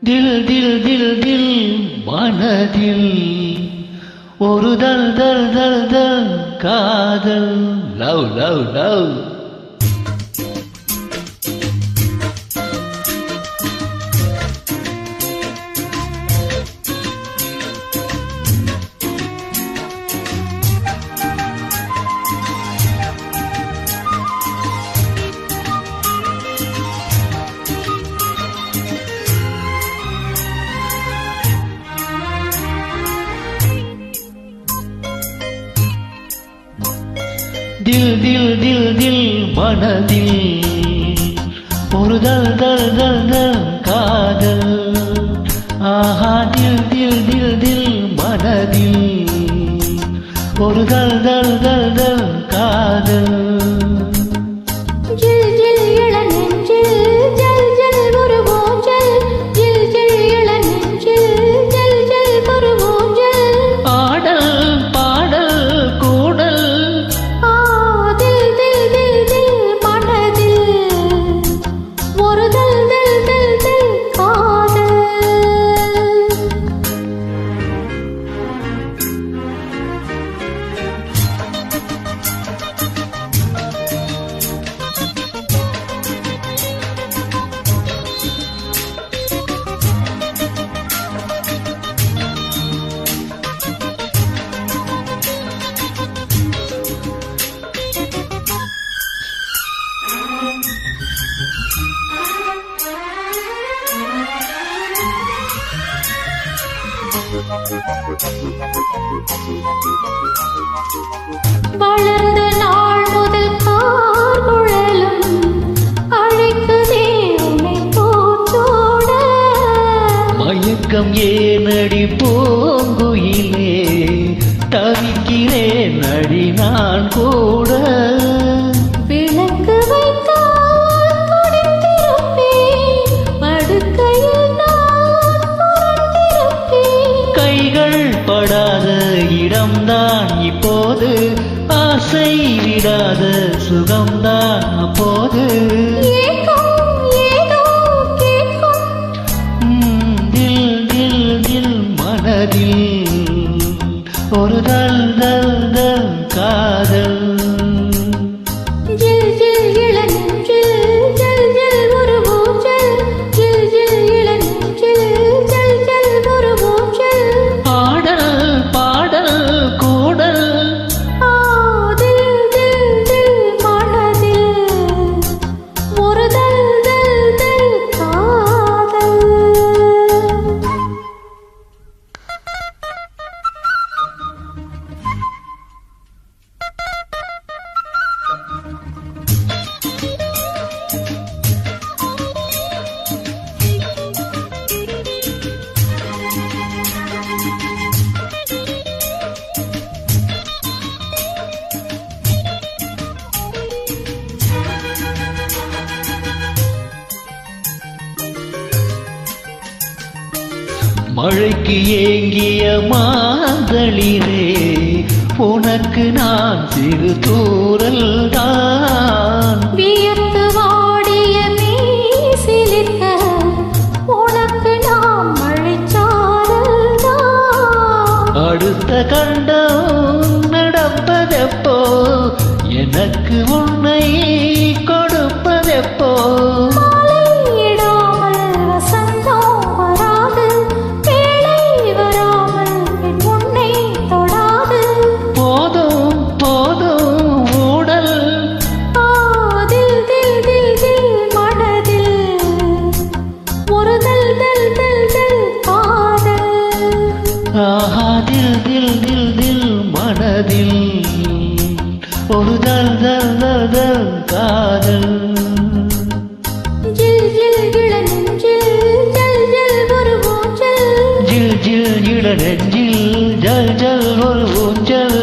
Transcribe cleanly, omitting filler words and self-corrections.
தில் தில் தில் தில் மனதில் ஒரு தல் தல் தல் தல் காதல் லவ் லவ் லவ். தில் தில் தில் தில் மனதில் ஒரு தல் தல் தல் தல் காதல். ஆஹா தில் தில் தில் தில் மனதில் ஒரு தல் தல் தல் தல் காதல். வளர்ந்த நாள் முதல் கார்குழலும் அழைக்குதே உன்னை போற்றோட. மயக்கம் ஏனடி பூங்குயிலே தவிக்கிறேன் அடி நான் கூட. விளக்கு வைத்தால் குடித்திருப்பேன், படுக்கையில் நான் புரண்டிருப்பேன். கைகள் படாத இடம்தான் இப்போது, ஆசை விடாத சுகம்தான் அப்போது. தில் தில் தில் மனதில் ஒரு தல் தல் தல் காதல். மழைக்கு ஏங்கிய மாந்தளிரே, உனக்கு நான் சிறு தூரல் தான். வியர்த்து வாடிய மீசிலிட்ட உனக்கு நாம் மழைச்சாரல் தான். அடுத்த கண்டம் நடப்பதெப்போ, எனக்கு உன்னை கொடுப்பதெப்போ. ஆஹா தில் தில் தில் தில் மனதில் ஒரு தல் தல் தல் தல் காதல். ஜில் ஜில் இளநெஞ்சில் ஜல் ஜல் ஒரு ஊஞ்சல். ஜில் ஜில் இளநெஞ்சில் ஜல் ஜல் ஒரு ஊஞ்சல்.